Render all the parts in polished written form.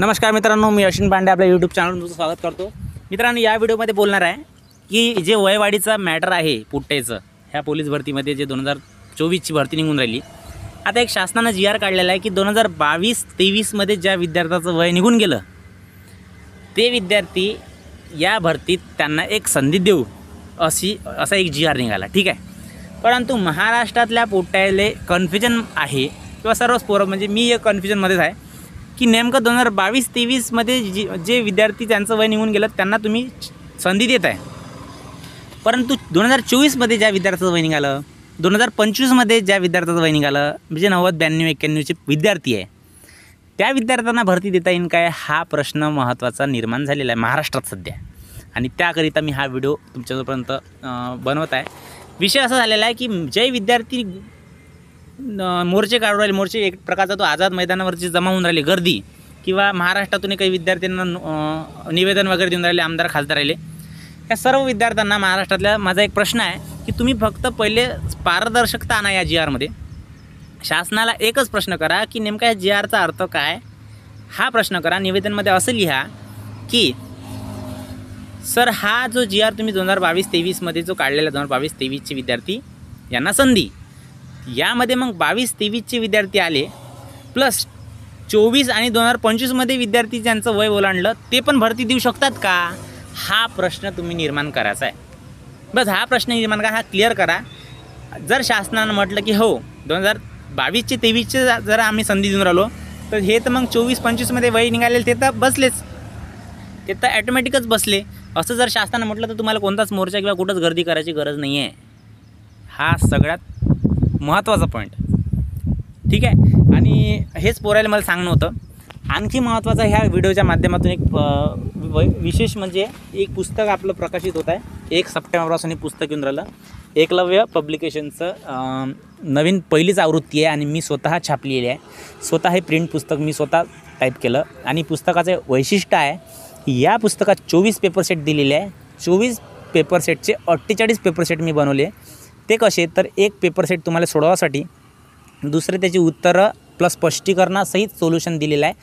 नमस्कार मित्रांनो, मी अश्विन पांडे आपल्या यूट्यूब चॅनलवर तुमचं स्वागत करतो। मित्रांनो, या व्हिडिओमध्ये बोलणार आहे की जे वयवाढीचा मॅटर आहे पुट्टेचं, ह्या पोलीस भरतीमध्ये जे 2024ची भरती निघून राहिली, आता एक शासनानं जी आर काढलेला आहे की 2022-23 मध्ये ज्या विद्यार्थ्याचं वय निघून गेलं ते विद्यार्थी या भरतीत त्यांना एक संधी देऊ असा एक जी आर निघाला। ठीक आहे, परंतु महाराष्ट्रातल्या पोट्ट्याले कन्फ्युजन आहे किंवा सर्वच पोरं, म्हणजे मी एक कन्फ्युजनमध्येच आहे की नेमकं 2022-23 मध्ये जे विद्यार्थी त्यांचं वय निघून गेलं त्यांना तुम्ही संधी देत आहे, परंतु 2024 मध्ये ज्या विद्यार्थ्याचं वय निघालं, 2025 मध्ये ज्या विद्यार्थ्याचं वय निघालं, म्हणजे 90, 92, 91चे विद्यार्थी आहे, त्या विद्यार्थ्यांना भरती देता येईल काय, हा प्रश्न महत्त्वाचा निर्माण झालेला आहे महाराष्ट्रात सध्या। आणि त्याकरिता मी हा व्हिडिओ तुमच्यापर्यंत बनवत आहे। विषय असा झालेला आहे की जे विद्यार्थी मोर्चे काढून राहिले, मोर्चे एक प्रकारचा तो आझाद मैदानावरची जमा होऊन राहिली गर्दी, किंवा महाराष्ट्रातून काही विद्यार्थ्यांना निवेदन वगैरे देऊन राहिले, आमदार खासदार राहिले, या सर्व विद्यार्थ्यांना महाराष्ट्रातल्या माझा एक प्रश्न आहे की तुम्ही फक्त पहिले पारदर्शकता आणा या जी आरमध्ये। शासनाला एकच प्रश्न करा की नेमका या जी आरचा अर्थ काय, हा प्रश्न करा। निवेदनमध्ये असं लिहा की सर, हा जो जी आर तुम्ही 2022-23 मध्ये जो काढलेला 2022-23चे विद्यार्थी यांना संधी, यामध्ये मग 22-23चे विद्यार्थी आले, प्लस 24 आणि 2025 मध्ये विद्यार्थी ज्यांचं वय ओलांडलं ते पण भरती देऊ शकतात का, हा प्रश्न तुम्ही निर्माण करायचा आहे। बस हा प्रश्न निर्माण करा, हा क्लिअर करा। जर शासनानं म्हटलं की हो 2022-23चे जर आम्ही संधी देऊन राहिलो, तर हे तर मग 24-25 मध्ये वय निघालेले ते तर बसलेच, ते तर ॲटोमॅटिकच बसले। असं जर शासनानं म्हटलं तर तुम्हाला कोणताच मोर्चा किंवा कुठंच गर्दी करायची गरज नाही आहे। हा सगळ्यात महत्त्वाचा पॉईंट, ठीक आहे। आणि हेच पोरायला मला सांगणं होतं। आणखी महत्त्वाचं ह्या व्हिडिओच्या माध्यमातून एक विशेष म्हणजे एक पुस्तक आपलं प्रकाशित होत आहे। 1 सप्टेंबरपासून हे पुस्तक येऊन राहिलं, एकलव्य पब्लिकेशनचं नवीन पहिलीच आवृत्ती आहे आणि मी स्वतः छापलेली आहे। स्वतः हे प्रिंट पुस्तक मी स्वतः टाईप केलं आणि पुस्तकाचं वैशिष्ट्य आहे की या पुस्तकात 24 पेपर सेट दिलेले आहे। 24 पेपर सेटचे 48 पेपर सेट मी बनवले। ते कसे, तर एक पेपर सेट तुम्हाला सोडवासाठी, दुसरे त्याची उत्तरं प्लस स्पष्टीकरणासहित सोल्युशन दिलेलं आहे।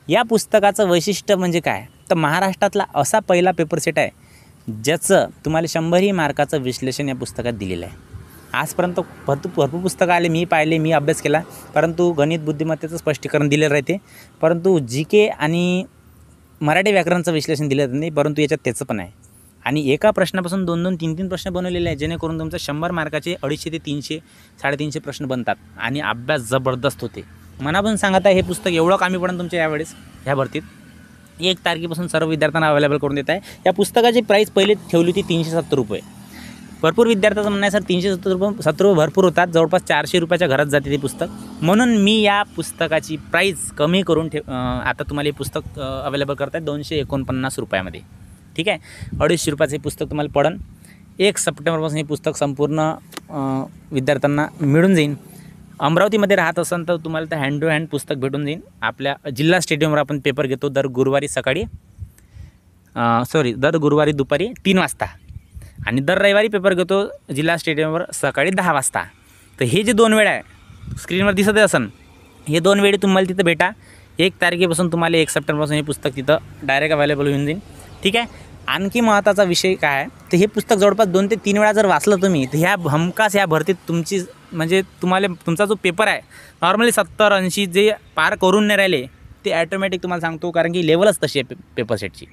या पुस्तकाचं वैशिष्ट्य म्हणजे काय, तर महाराष्ट्रातला असा पहिला पेपर सेट आहे ज्याचं तुम्हाला 100 मार्काचं विश्लेषण या पुस्तकात दिलेलं आहे। आजपर्यंत भरपूर पुस्तकं आले, मी पाहिले, मी अभ्यास केला, परंतु गणित बुद्धिमत्तेचं स्पष्टीकरण दिलेलं राहते, परंतु GK आणि मराठी व्याकरणचं विश्लेषण दिलं नाही, परंतु याच्यात त्याचं पण आहे। आणि एका प्रश्नापासून 2-2, 3-3 प्रश्न बनवलेले आहेत, जेणेकरून तुमचं 100 मार्काचे 250 ते 300, 350 प्रश्न बनतात आणि अभ्यास जबरदस्त होते। मनापासून सांगत आहे, हे पुस्तक एवढं कामी पडेल तुमच्या यावेळेस ह्या भरतीत। 1 तारखेपासून सर्व विद्यार्थ्यांना अवेलेबल करून देत आहे। या पुस्तकाची प्राईस पहिले ठेवली होती 370 रुपये। भरपूर विद्यार्थ्याचं म्हणणं आहे सर 370 रुपये भरपूर होतात, जवळपास 400 रुपयाच्या घरात जाते ते पुस्तक, म्हणून मी या पुस्तकाची प्राईस कमी करून आता तुम्हाला हे पुस्तक अवेलेबल करतात 249 रुपयामध्ये। ठीक आहे, 250 रुपयाचं हे पुस्तक तुम्हाला पडन। 1 सप्टेंबरपासून हे पुस्तक संपूर्ण विद्यार्थ्यांना मिळून जाईल। अमरावतीमध्ये राहत असाल तर तुम्हाला ते हँड टू हँड पुस्तक भेटून जाईल। आपल्या जिल्हा स्टेडियमवर आपण पेपर घेतो दर गुरुवारी दुपारी 3 वाजता आणि दर रविवारी पेपर घेतो जिल्हा स्टेडियमवर सकाळी 10 वाजता। तर हे जे 2 वेळा आहे स्क्रीनवर दिसत असन, हे 2 वेळी तुम्हाला तिथं भेटा। 1 तारखेपासून तुम्हाला 1 सप्टेंबरपासून हे पुस्तक तिथं डायरेक्ट अवेलेबल होऊन जाईल। ठीक आहे, आणखी महत्त्वाचा विषय काय आहे, तर हे पुस्तक जवळपास 2 ते 3 वेळा जर वाचलं तुम्ही, तर ह्या हमखास ह्या भरतीत तुमची म्हणजे तुम्हाला तुमचा जो पेपर आहे नॉर्मली 70-80 जे पार करून नाही राहिले ते ॲटोमॅटिक तुम्हाला सांगतो, कारण की लेवलच तशी आहे पेपर सेटची।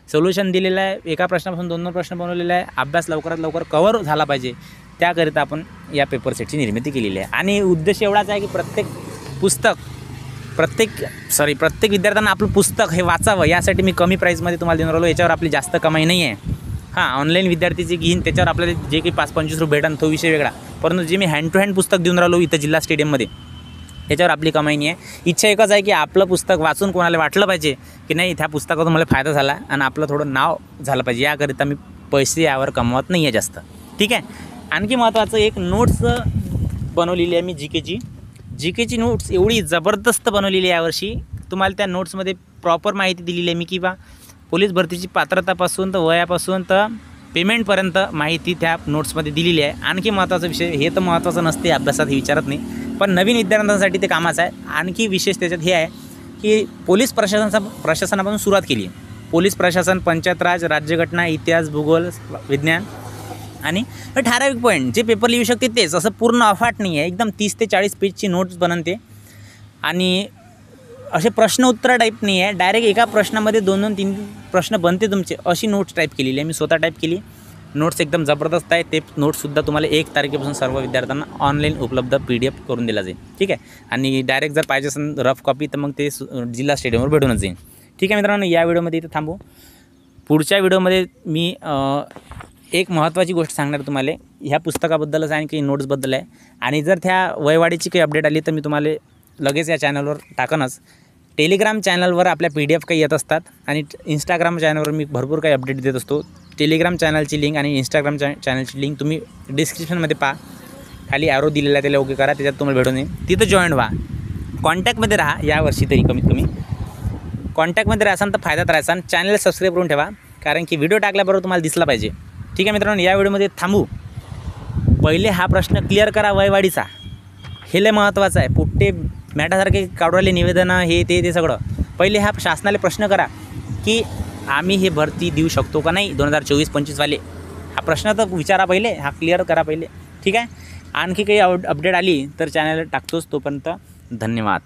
सोल्युशन दिलेलं आहे, एका प्रश्नापासून 2-2 प्रश्न बनवलेले आहे। अभ्यास लवकरात लवकर कवर झाला पाहिजे, त्याकरिता आपण या पेपर सेटची निर्मिती केलेली आहे। आणि उद्देश एवढाच आहे की प्रत्येक विद्यार्थ्यांना आपलं पुस्तक हे वाचावं, यासाठी मी कमी प्राईसमध्ये तुम्हाला देऊन राहिलो। याच्यावर आपली जास्त कमाई नाही आहे। हां, ऑनलाईन विद्यार्थी जे घेईन त्याच्यावर आपल्याला जे काही 5-25 रुपये भेटेन तो विषय वेगळा, परंतु जे मी हँड टू हँड पुस्तक देऊन राहिलो इथं जिल्हा स्टेडियममध्ये, त्याच्यावर आपली कमाई नाही आहे। इच्छा एकच आहे की आपलं पुस्तक वाचून कोणाला वाटलं पाहिजे की नाही त्या पुस्तकातून मला फायदा झाला आणि आपलं थोडं नाव झालं पाहिजे, याकरिता मी पैसे यावर कमवत नाही आहे जास्त। ठीक आहे, आणखी महत्त्वाचं एक नोट्स बनवलेली आहे मी जीकेची नोट्स एवढी जबरदस्त बनवलेली आहे यावर्षी। तुम्हाला त्या नोट्समध्ये प्रॉपर माहिती दिलेली आहे मी, किंवा पोलीस भरतीची पात्रतापासून तर वयापासून तर पेमेंटपर्यंत माहिती त्या नोट्समध्ये दिलेली आहे। आणखी महत्त्वाचा विषय, हे तर महत्त्वाचं नसते अभ्यासात, हे विचारत नाही, पण नवीन विद्यार्थ्यांसाठी ते कामाचं आहे। आणखी विशेष त्याच्यात हे आहे की पोलीस प्रशासनापासून सुरुवात केली आहे. पोलीस प्रशासन, पंचायत राज, राज्यघटना, इतिहास, भूगोल, विज्ञान आणि ठराविक पॉईंट जे पेपर लिहू शकते तेच, असं पूर्ण अफाट नाही आहे. एकदम 30 ते 40 पेजची नोट्स बनते आणि असे प्रश्न उत्तर टाईप नाही आहे. डायरेक्ट एका प्रश्नामध्ये 2-2, 3 प्रश्न बनते तुमचे, अशी नोट्स टाईप केलेली आहे. मी स्वतः टाईप केली. नोट्स एकदम जबरदस्त आहे. ते नोट्ससुद्धा तुम्हाला 1 तारखेपासून सर्व विद्यार्थ्यांना ऑनलाईन उपलब्ध PDF करून दिला जाईल. ठीक आहे. आणि डायरेक्ट जर पाहिजे असेल रफ कॉपी तर मग ते जिल्हा स्टेडियमवर भेटूनच जाईल. ठीक आहे मित्रांनो, या व्हिडिओमध्ये इथं थांबू. पुढच्या व्हिडिओमध्ये मी एक महत्त्वाची गोष्ट सांगणार तुम्हाला. ह्या पुस्तकाबद्दलच आहे की नोट्सबद्दल आहे. आणि जर त्या वयवाढीची काही अपडेट आली तर मी तुम्हाला लगेच या चॅनलवर टाकनच. टेलिग्राम चॅनलवर आपल्या PDF काही येत असतात आणि इंस्टाग्राम चॅनलवर मी भरपूर काही अपडेट देत असतो. टेलिग्राम चॅनलची लिंक आणि इंस्टाग्राम चॅनलची लिंक तुम्ही डिस्क्रिप्शनमध्ये पहा. खाली ॲरो दिलेला आहे, त्याला ओके करा, त्याच्यात तुम्हाला भेटून येईल. तिथं जॉईन व्हा, कॉन्टॅक्टमध्ये राहा. यावर्षी तरी कमीत कमी कॉन्टॅक्टमध्ये राहाल तर फायद्यात राहायचा. चॅनल सबस्क्राईब करून ठेवा, कारण की व्हिडिओ टाकल्याबरोबर तुम्हाला दिसला पाहिजे. ठीक आहे मित्रांनो, या व्हिडिओमध्ये थांबू. पहिले हा प्रश्न क्लिअर करा वयवाढीचा, हे लय महत्त्वाचं आहे. पुट्टे मॅटासारखे काढवाले निवेदनं हे ते सगळं पहिले हा शासनाला प्रश्न करा की आम्ही हे भरती देऊ शकतो का नाही 2024-25 वाले. हा प्रश्न तर विचारा पहिले, हा क्लिअर करा पहिले. ठीक आहे. आणखी काही अपडेट आली तर चॅनलला टाकतोच. तोपर्यंत धन्यवाद.